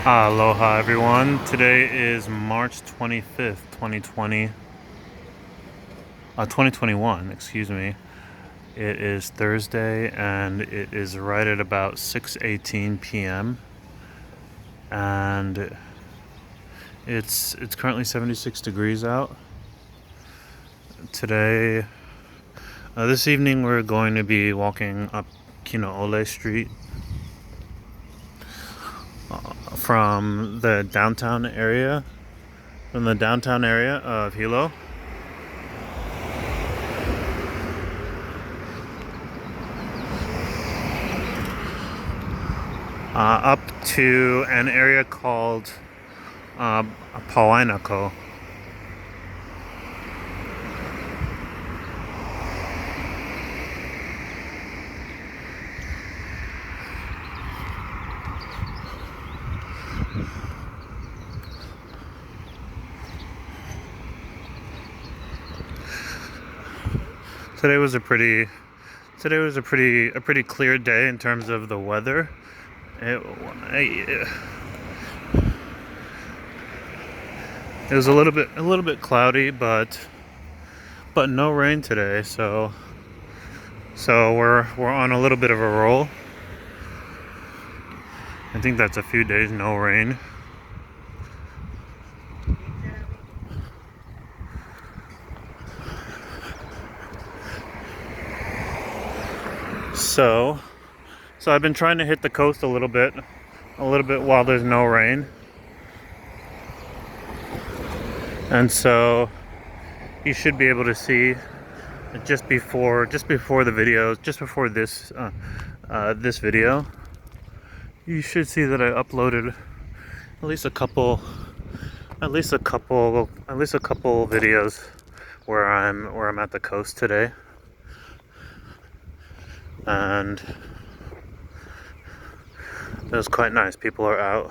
Aloha everyone. Today is March 25th, 2021, excuse me. It is Thursday and it is right at about 6:18 p.m. and it's currently 76 degrees out. Today this evening we're going to be walking up Kilauea Street from the downtown area of Hilo. Up to an area called Mauna Kea. Today was a pretty clear day in terms of the weather. It was a little bit cloudy, but no rain today. So we're on a little bit of a roll. I think that's a few days no rain. So I've been trying to hit the coast a little bit while there's no rain. And so you should be able to see just before this video, you should see that I uploaded at least a couple videos where I'm at the coast today. And it was quite nice. People are out.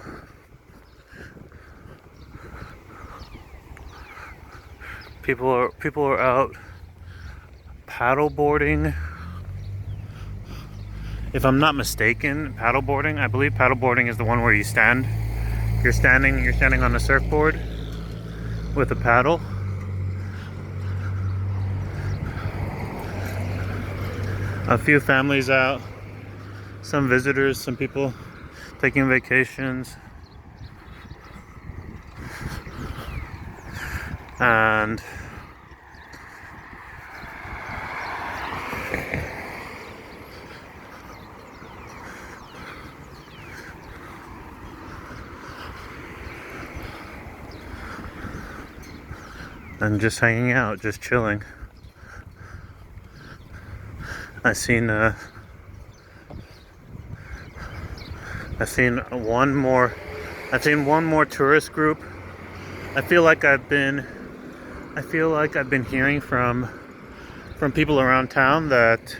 People are out paddleboarding. If I'm not mistaken, paddleboarding. I believe paddleboarding is the one where you stand. You're standing on a surfboard with a paddle. A few families out, some visitors, some people taking vacations, and just hanging out, just chilling. I've seen one more tourist group. I feel like I've been hearing from people around town that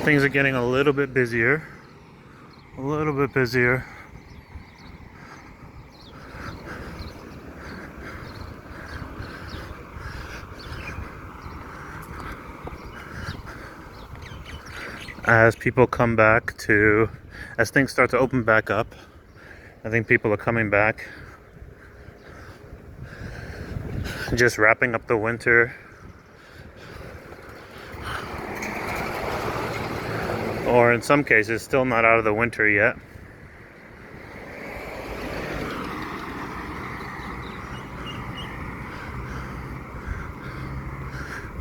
things are getting a little bit busier. As things start to open back up, I think people are coming back, just wrapping up the winter, or in some cases still not out of the winter yet.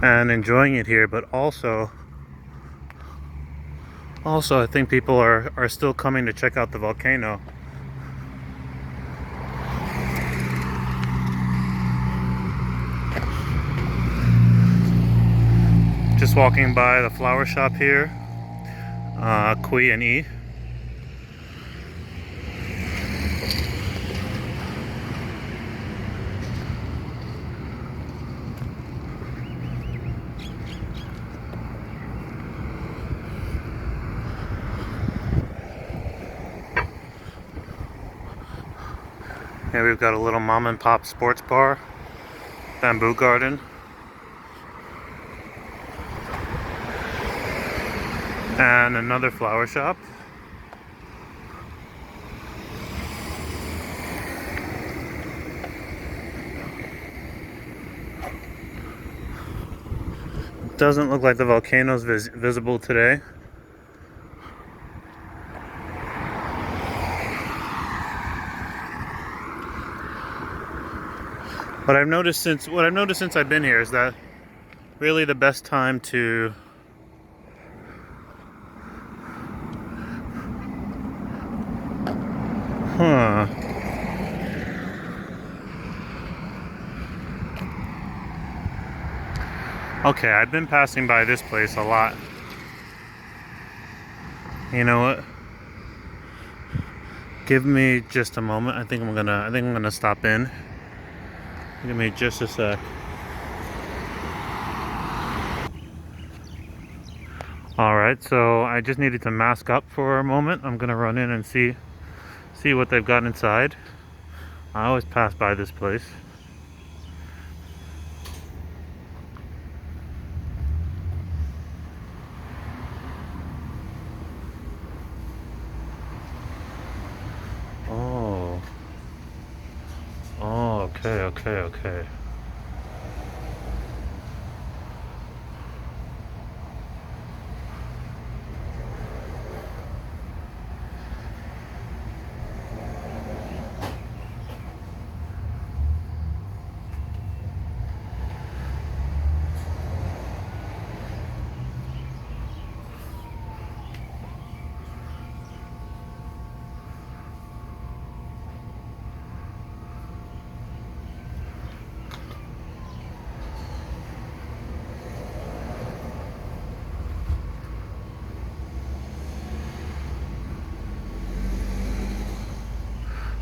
And enjoying it here, but also I think people are still coming to check out the volcano. Just walking by the flower shop here, Kui and E. Here we've got a little mom and pop sports bar, bamboo garden. And another flower shop. Doesn't look like the volcano's visible today. But what I've noticed since I've been here is that really the best time to Okay, I've been passing by this place a lot. You know what? Give me just a moment. I think I'm gonna stop in. Give me just a sec. Alright, so I just needed to mask up for a moment. I'm gonna run in and see what they've got inside. I always pass by this place. Okay.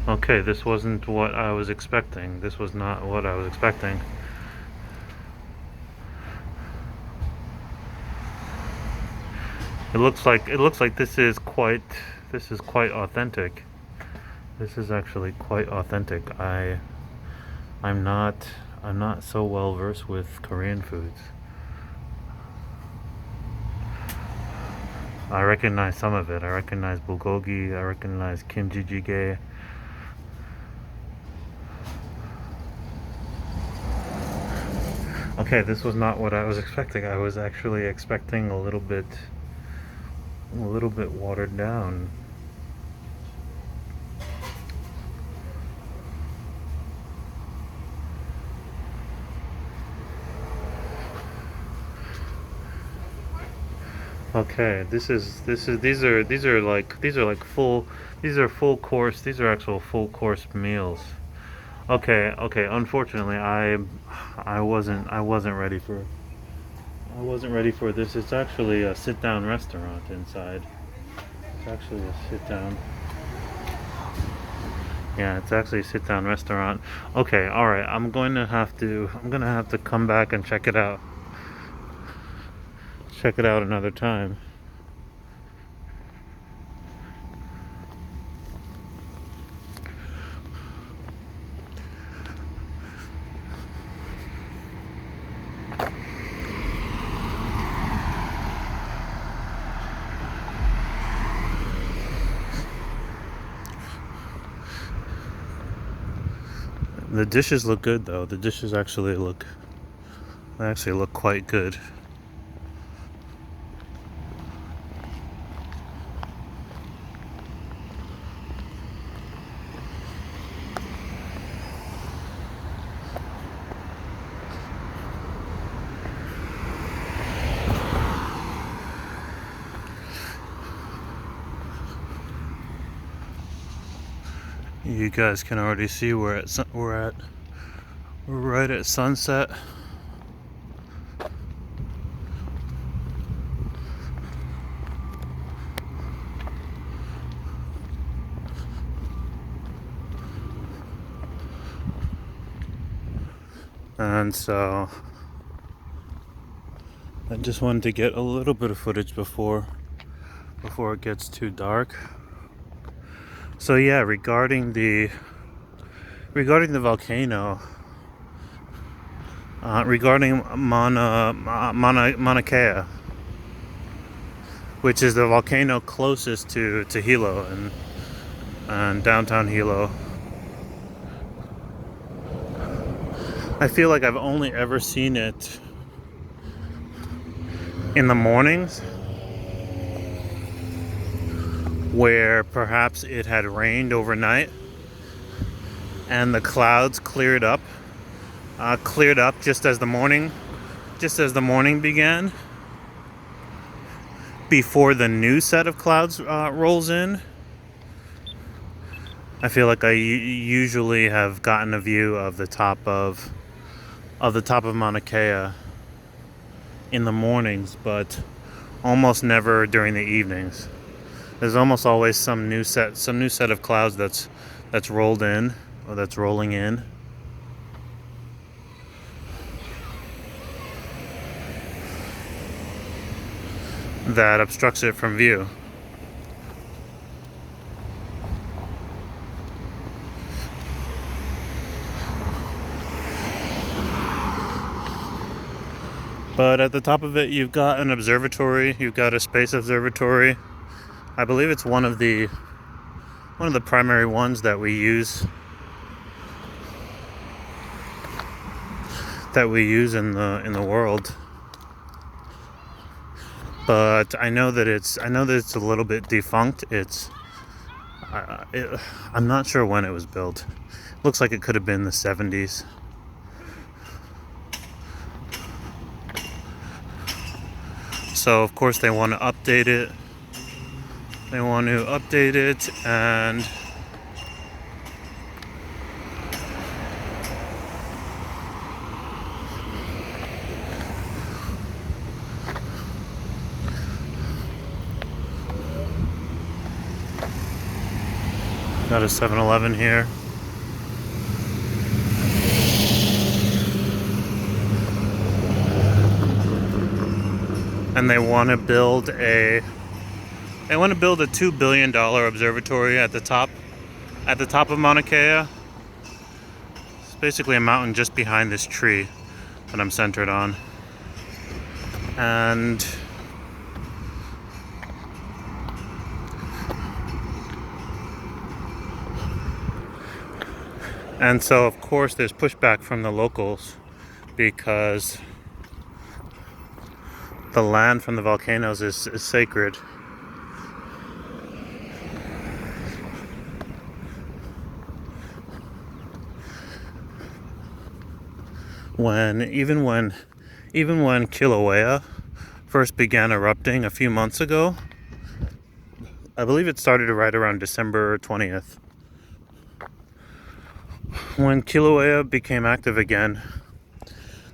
Okay, this wasn't what I was expecting. This was not what I was expecting. It looks like this is quite authentic. This is actually quite authentic. I'm not so well versed with Korean foods. I recognize some of it. I recognize bulgogi, I recognize kimchi jjigae. Okay, this was not what I was expecting. I was actually expecting a little bit watered down. Okay, these are full course. These are actual full course meals. Okay. Unfortunately, I wasn't ready for this. It's actually a sit down restaurant inside. It's actually a sit down. Yeah, it's actually a sit down restaurant. Okay, all right. I'm gonna have to come back and check it out. Check it out another time. The dishes look good though. The dishes actually look quite good. You guys can already see we're right at sunset. And so I just wanted to get a little bit of footage before it gets too dark. So yeah, regarding the volcano, regarding Mauna Kea, which is the volcano closest to Hilo and downtown Hilo. I feel like I've only ever seen it in the mornings where perhaps it had rained overnight and the clouds cleared up just as the morning began, before the new set of clouds rolls in. I feel like I usually have gotten a view of the top of Mauna Kea in the mornings, but almost never during the evenings. There's almost always some new set of clouds that's rolled in, or that's rolling in. That obstructs it from view. But at the top of it, you've got an observatory. You've got a space observatory. I believe it's one of the primary ones that we use in the world. But I know that it's a little bit defunct. I'm not sure when it was built. Looks like it could have been the 70s. So of course they want to update it. And got a 7-Eleven here. And they want to build a $2 billion observatory at the top of Mauna Kea. It's basically a mountain just behind this tree that I'm centered on. And so of course there's pushback from the locals, because the land from the volcanoes is sacred. Even when Kilauea first began erupting a few months ago, I believe it started right around December 20th. When Kilauea became active again,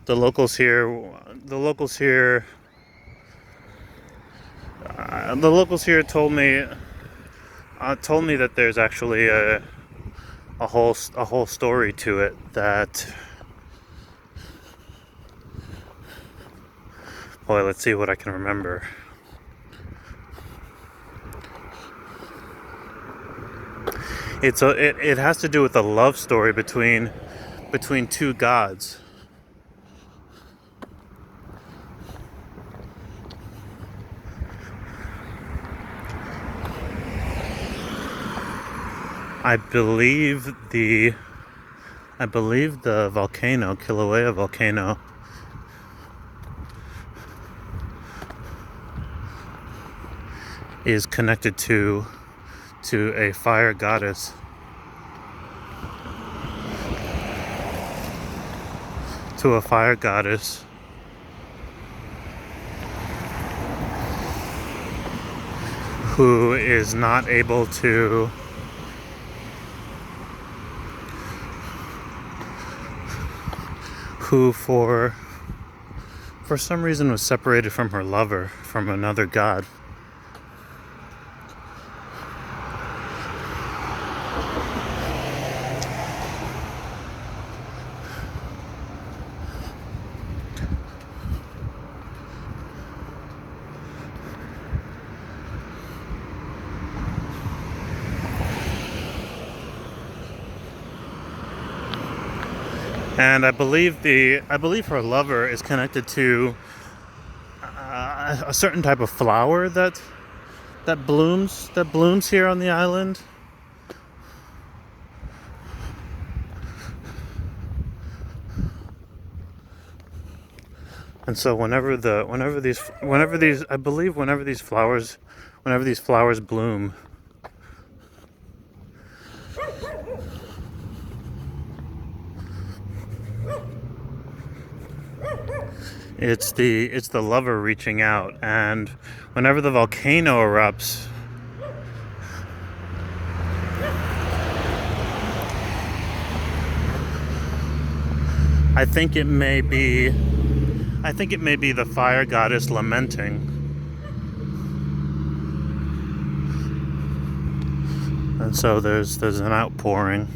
the locals here told me that there's actually a whole story to it that, boy, let's see what I can remember. It has to do with a love story between two gods. I believe the volcano, Kilauea Volcano, is connected to a fire goddess. To a fire goddess who is not able to who for some reason was separated from her lover, from another god. And I believe her lover is connected to a certain type of flower that blooms here on the island. And so whenever these flowers bloom, it's the lover reaching out. And whenever the volcano erupts, I think it may be the fire goddess lamenting. And so there's an outpouring.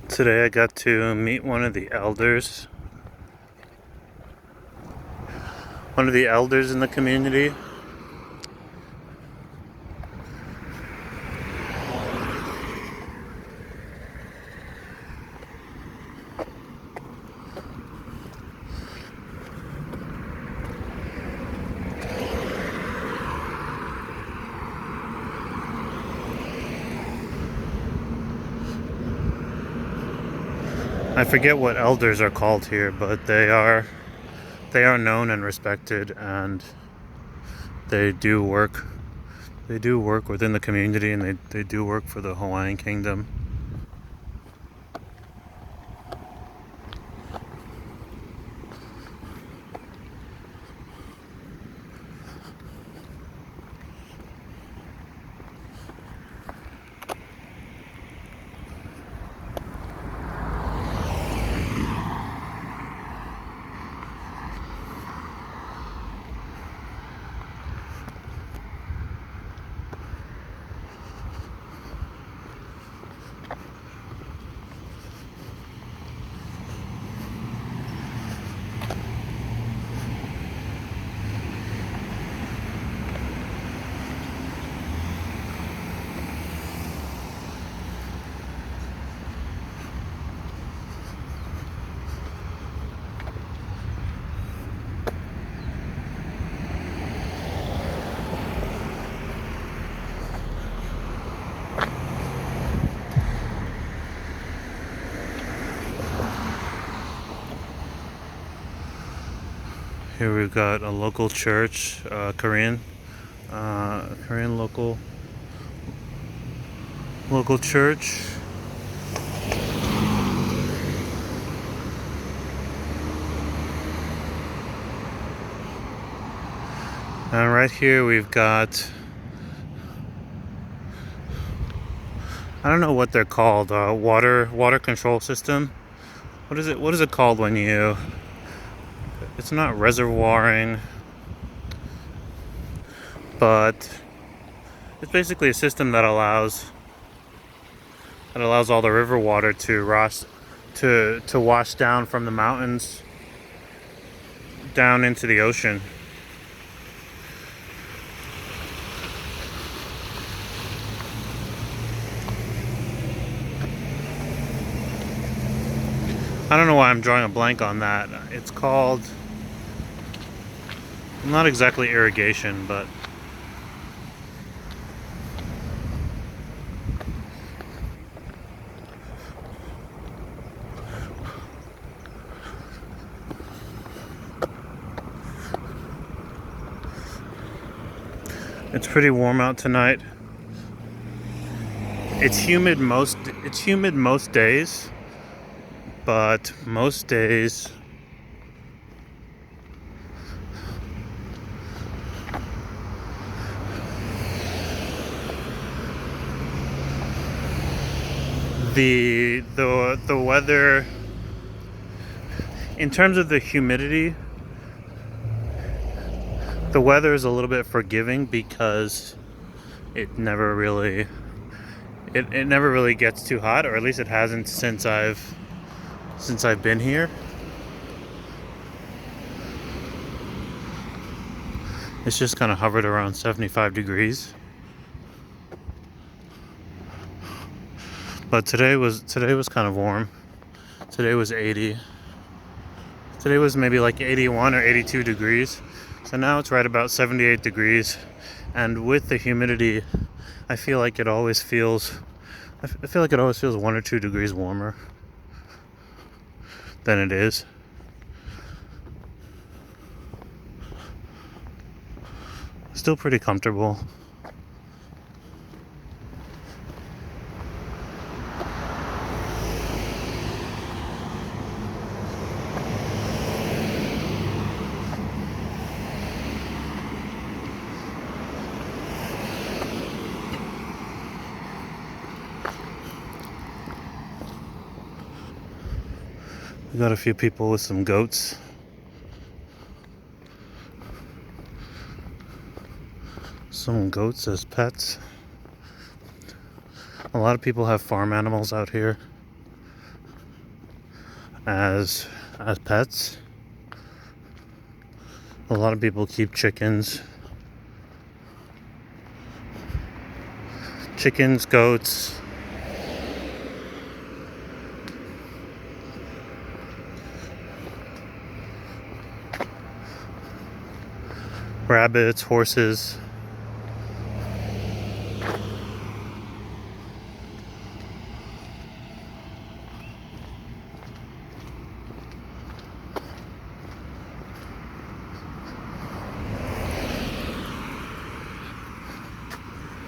Today I got to meet one of the elders in the community. I forget what elders are called here, but they are known and respected, and they do work within the community, and they do work for the Hawaiian Kingdom. Here we've got a local church, Korean local church. And right here we've got, I don't know what they're called, water control system. What is it called when you, it's not reservoiring, but it's basically a system that allows all the river water to wash down from the mountains down into the ocean. I don't know why I'm drawing a blank on that. It's called, not exactly irrigation, but It's pretty warm out tonight. It's humid most days, but most days the weather, in terms of the humidity, the weather is a little bit forgiving because it never really gets too hot, or at least it hasn't since I've been here. It's just kind of hovered around 75 degrees. But today was kind of warm. Today was 80. Today was maybe like 81 or 82 degrees. So now it's right about 78 degrees. And with the humidity, I feel like it always feels 1 or 2 degrees warmer than it is. Still pretty comfortable. We got a few people with some goats. Some goats as pets. A lot of people have farm animals out here as pets. A lot of people keep chickens. Chickens, goats. Rabbits, horses.